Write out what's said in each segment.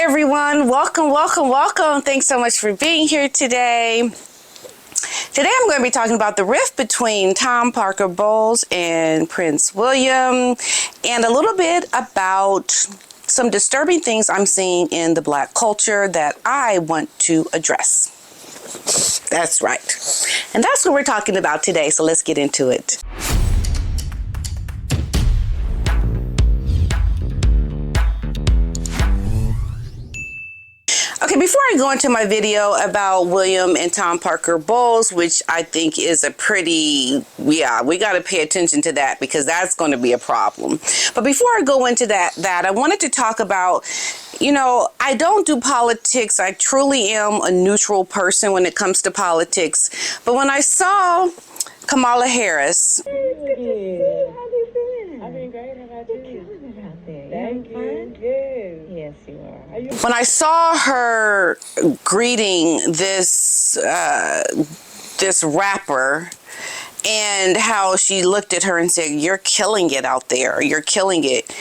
everyone. Welcome. Thanks so much for being here today. Today I'm going to be talking about the rift between Tom Parker Bowles and Prince William, and a little bit about some disturbing things I'm seeing in the Black culture that I want to address. That's right. And that's what we're talking about today, so let's get into it. Okay, before I go into my video about William and Tom Parker Bowles, which I think is a pretty, we got to pay attention to that because that's going to be a problem. But before I go into that, I wanted to talk about, I don't do politics. I truly am a neutral person when it comes to politics. But when I saw Kamala Harris, I've been great. How about you? Thank you. Good. Yes, you are. when I saw her greeting this rapper, and how she looked at her and said, "You're killing it out there. You're killing it."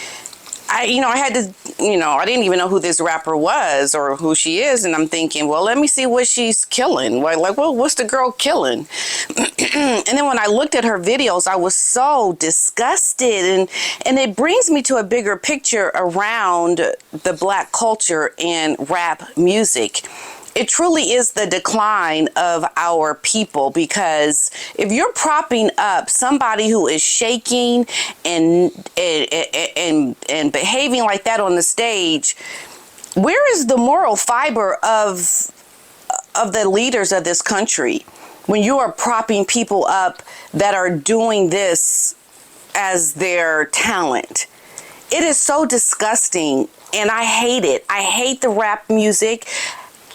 I had to, I didn't even know who this rapper was or who she is. And I'm thinking, well, let me see what she's killing. What's the girl killing? And then when I looked at her videos, I was so disgusted. And it brings me to a bigger picture around the Black culture and rap music. It truly is the decline of our people, because if you're propping up somebody who is shaking and behaving like that on the stage, where is the moral fiber of the leaders of this country when you are propping people up that are doing this as their talent? It is so disgusting, and I hate it. I hate the rap music.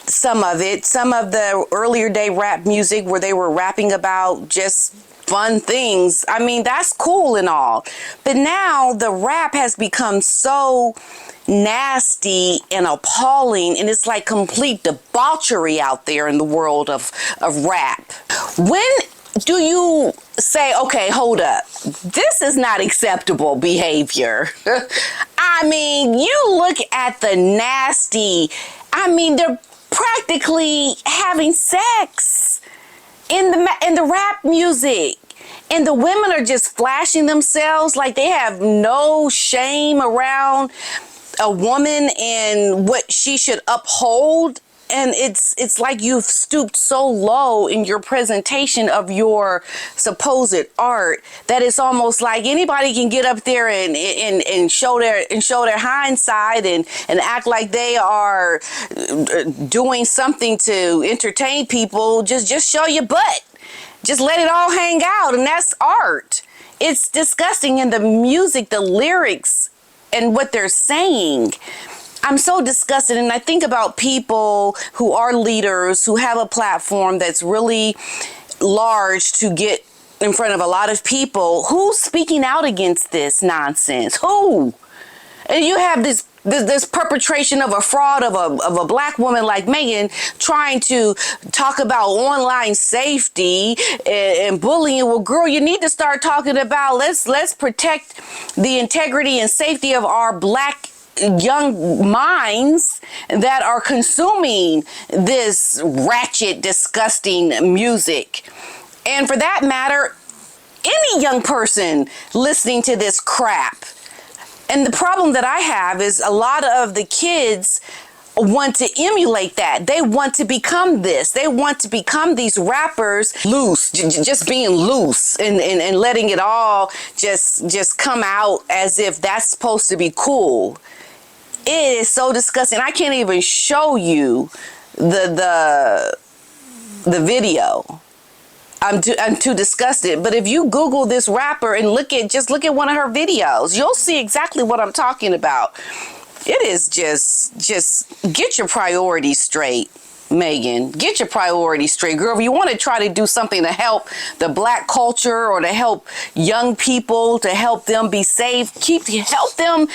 Some of the earlier day rap music where they were rapping about just fun things. I mean, that's cool and all. But now the rap has become so nasty and appalling, and it's like complete debauchery out there in the world of rap. When do you say, okay, hold up, this is not acceptable behavior? I mean, you look at the nasty, they're practically having sex in the rap music, and the women are just flashing themselves like they have no shame around a woman and what she should uphold. And it's like you've stooped so low in your presentation of your supposed art that it's almost like anybody can get up there and show their hindsight and act like they are doing something to entertain people. Just show your butt. Just let it all hang out, and that's art. It's disgusting. And the music, the lyrics, and what they're saying, I'm so disgusted. And I think about people who are leaders, who have a platform that's really large to get in front of a lot of people. Who's speaking out against this nonsense? Who? And you have this perpetration of a fraud of a black woman like Megan trying to talk about online safety and bullying. Well, girl, you need to start talking about let's protect the integrity and safety of our black young minds that are consuming this ratchet, disgusting music. And for that matter, any young person listening to this crap. And the problem that I have is a lot of the kids want to emulate that. They want to become this. They want to become these rappers loose, just being loose and letting it all just come out as if that's supposed to be cool. It is so disgusting. I can't even show you the video. I'm too disgusted. But if you Google this rapper and look at one of her videos, you'll see exactly what I'm talking about. It is just get your priorities straight, Megan. Get your priorities straight, girl. If you want to try to do something to help the black culture or to help young people, to help them be safe, help them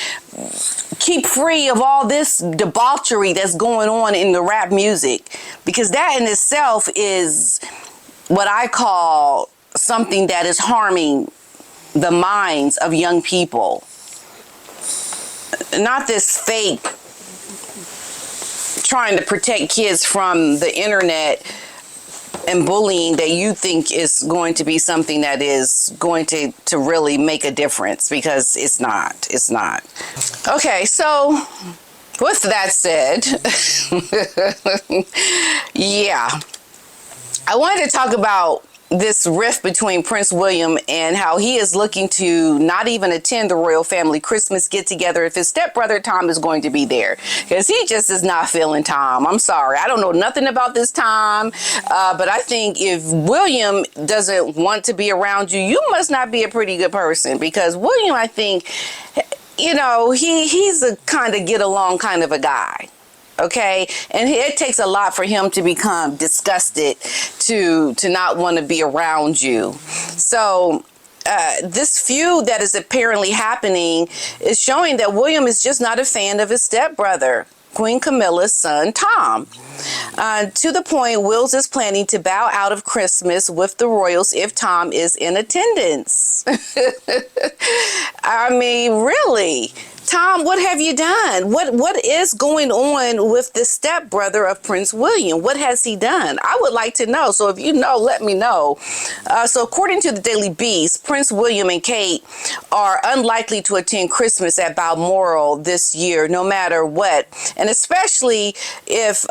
keep free of all this debauchery that's going on in the rap music, because that in itself is what I call something that is harming the minds of young people. Not this fake trying to protect kids from the internet and bullying that you think is going to be something that is going to really make a difference, because it's not. It's not. Okay, so with that said, yeah, I wanted to talk about this rift between Prince William and how he is looking to not even attend the royal family Christmas get-together if his stepbrother Tom is going to be there, because he just is not feeling Tom. I'm sorry. I don't know nothing about this Tom, but I think if William doesn't want to be around you, you must not be a pretty good person, because William, I think, you know, he's a kind of get-along kind of a guy. Okay, and it takes a lot for him to become disgusted to not want to be around you. So this feud that is apparently happening is showing that William is just not a fan of his stepbrother, Queen Camilla's son, Tom. To the point, Wills is planning to bow out of Christmas with the royals if Tom is in attendance. I mean, really? Tom, what have you done? What is going on with the stepbrother of Prince William? What has he done? I would like to know. So if you know, let me know. So according to the Daily Beast, Prince William and Kate are unlikely to attend Christmas at Balmoral this year, no matter what. And especially if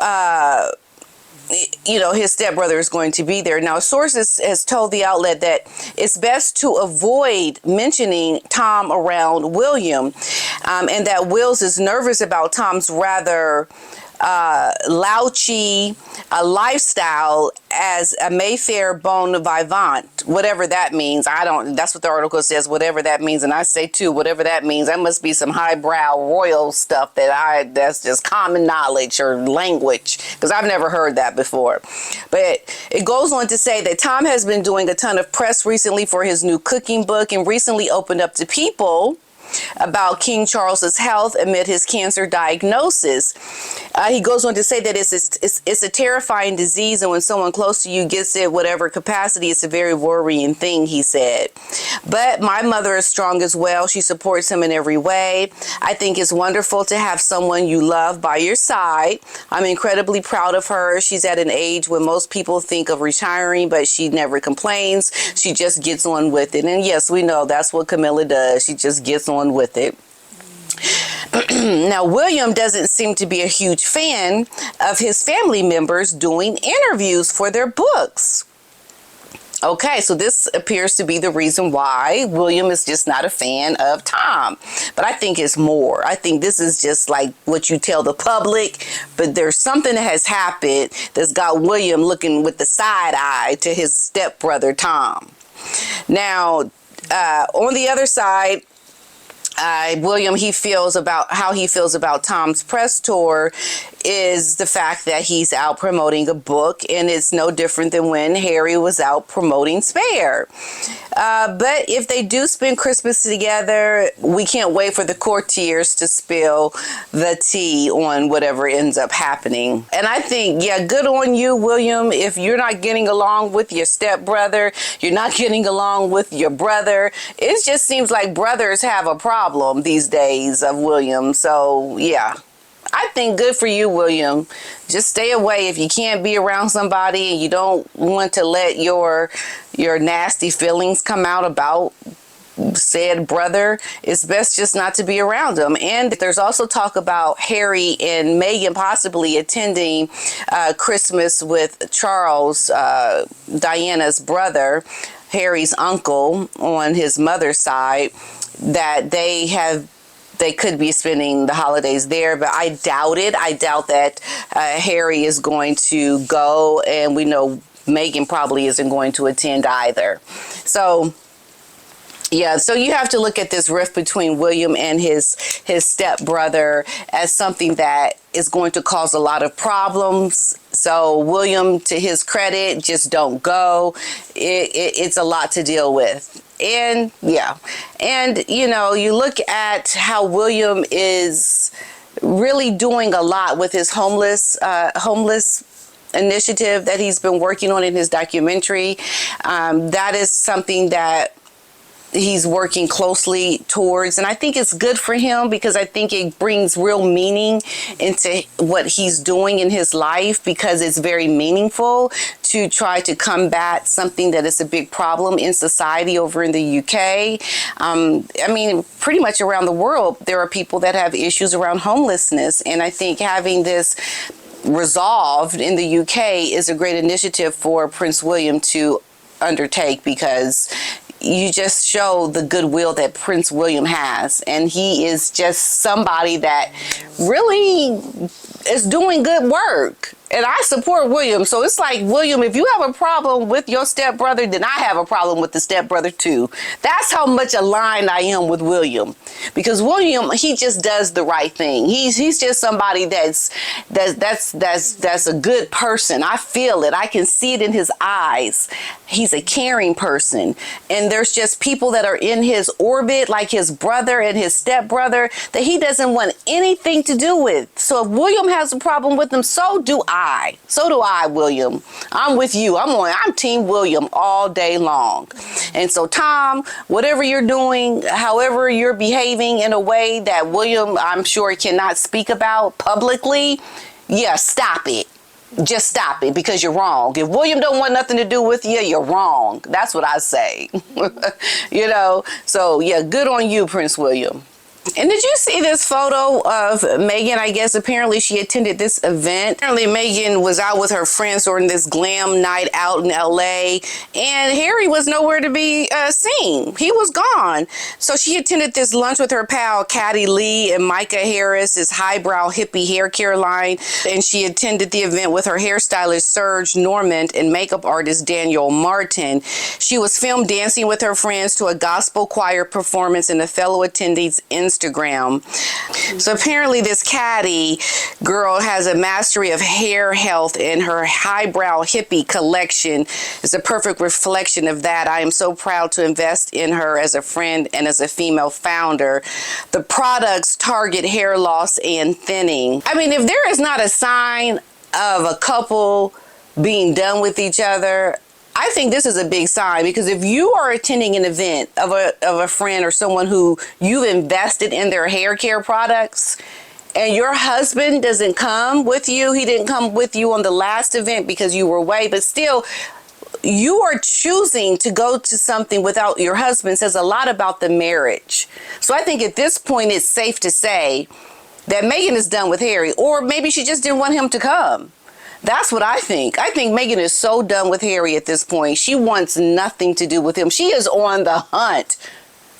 you know, his stepbrother is going to be there. Now, a source has told the outlet that it's best to avoid mentioning Tom around William, and that Wills is nervous about Tom's rather louchy lifestyle as a Mayfair bon vivant, whatever that means. That's what the article says, whatever that means. And I say too, whatever that means, that must be some highbrow royal stuff that's just common knowledge or language, because I've never heard that before. But it goes on to say that Tom has been doing a ton of press recently for his new cooking book, and recently opened up to people about King Charles's health amid his cancer diagnosis. He goes on to say that it's a terrifying disease, and when someone close to you gets it, whatever capacity, it's a very worrying thing, he said. But my mother is strong as well. She supports him in every way. I think it's wonderful to have someone you love by your side. I'm incredibly proud of her. She's at an age when most people think of retiring, but she never complains. She just gets on with it. And yes, we know that's what Camilla does. She just gets on with it. Now, William doesn't seem to be a huge fan of his family members doing interviews for their books. Okay, so this appears to be the reason why William is just not a fan of Tom. But I think it's more. I think this is just like what you tell the public, but there's something that has happened that's got William looking with the side eye to his stepbrother Tom. Now, on the other side, William, how he feels about Tom's press tour is the fact that he's out promoting a book, and it's no different than when Harry was out promoting Spare. But if they do spend Christmas together, we can't wait for the courtiers to spill the tea on whatever ends up happening. And I think, yeah, good on you, William. If you're not getting along with your stepbrother, you're not getting along with your brother. It just seems like brothers have a problem these days of William. So, yeah. I think good for you, William. Just stay away if you can't be around somebody and you don't want to let your nasty feelings come out about said brother. It's best just not to be around him. And there's also talk about Harry and Meghan possibly attending Christmas with Charles, Diana's brother, Harry's uncle on his mother's side, that they could be spending the holidays there, but I doubt it. I doubt that Harry is going to go, and we know Meghan probably isn't going to attend either. So, yeah, so you have to look at this rift between William and his stepbrother as something that is going to cause a lot of problems. So William, to his credit, just don't go. It's a lot to deal with. And yeah, and you know, you look at how William is really doing a lot with his homeless initiative that he's been working on in his documentary. That is something that he's working closely towards, and I think it's good for him because I think it brings real meaning into what he's doing in his life, because it's very meaningful to try to combat something that is a big problem in society over in the UK. I mean, pretty much around the world, there are people that have issues around homelessness, and I think having this resolved in the UK is a great initiative for Prince William to undertake, because you just show the goodwill that Prince William has, and he is just somebody that really is doing good work. And I support William. So it's like, William, if you have a problem with your stepbrother, then I have a problem with the stepbrother too. That's how much aligned I am with William. Because William, he just does the right thing. He's just somebody that's a good person. I feel it. I can see it in his eyes. He's a caring person. And there's just people that are in his orbit, like his brother and his stepbrother, that he doesn't want anything to do with. So if William has a problem with them, so do I. So do I, William. I'm with you. I'm Team William all day long. And so, Tom, whatever you're doing, however you're behaving in a way that William, I'm sure, cannot speak about publicly, yeah, stop it. Just stop it, because you're wrong. If William don't want nothing to do with you, you're wrong. That's what I say. You know? So, yeah, good on you, Prince William. And did you see this photo of Meghan? I guess apparently she attended this event. Apparently Meghan was out with her friends during this glam night out in LA, and Harry was nowhere to be seen. He was gone. So she attended this lunch with her pal Katie Lee and Micah Harris, his highbrow hippie hair care line, and she attended the event with her hairstylist Serge Normand and makeup artist Daniel Martin. She was filmed dancing with her friends to a gospel choir performance in a fellow attendee's Instagram. So apparently this Caddy girl has a mastery of hair health, and her highbrow hippie collection is a perfect reflection of that. I am so proud to invest in her as a friend and as a female founder. The products target hair loss and thinning. I mean, if there is not a sign of a couple being done with each other, I think this is a big sign, because if you are attending an event of a friend or someone who you've invested in their hair care products, and your husband doesn't come with you, he didn't come with you on the last event because you were away, but still you are choosing to go to something without your husband, says a lot about the marriage. So I think at this point it's safe to say that Meghan is done with Harry, or maybe she just didn't want him to come. That's what I think. I think Meghan is so done with Harry at this point. She wants nothing to do with him. She is on the hunt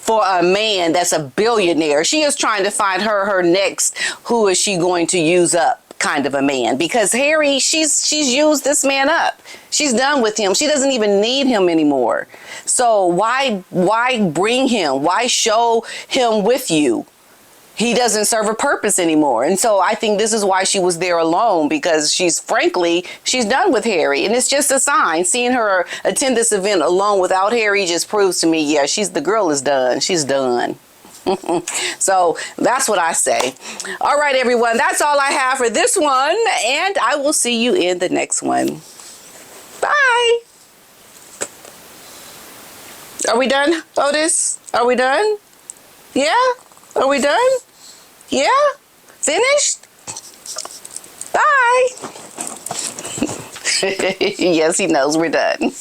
for a man that's a billionaire. She is trying to find her next, who is she going to use up kind of a man. Because Harry, she's used this man up. She's done with him. She doesn't even need him anymore. So why bring him? Why show him with you? He doesn't serve a purpose anymore. And so I think this is why she was there alone, because she's done with Harry. And it's just a sign. Seeing her attend this event alone without Harry just proves to me, yeah, the girl is done. She's done. So that's what I say. All right, everyone. That's all I have for this one. And I will see you in the next one. Bye. Are we done, Otis? Are we done? Yeah? Are we done? Yeah? Finished? Bye. Yes, he knows we're done.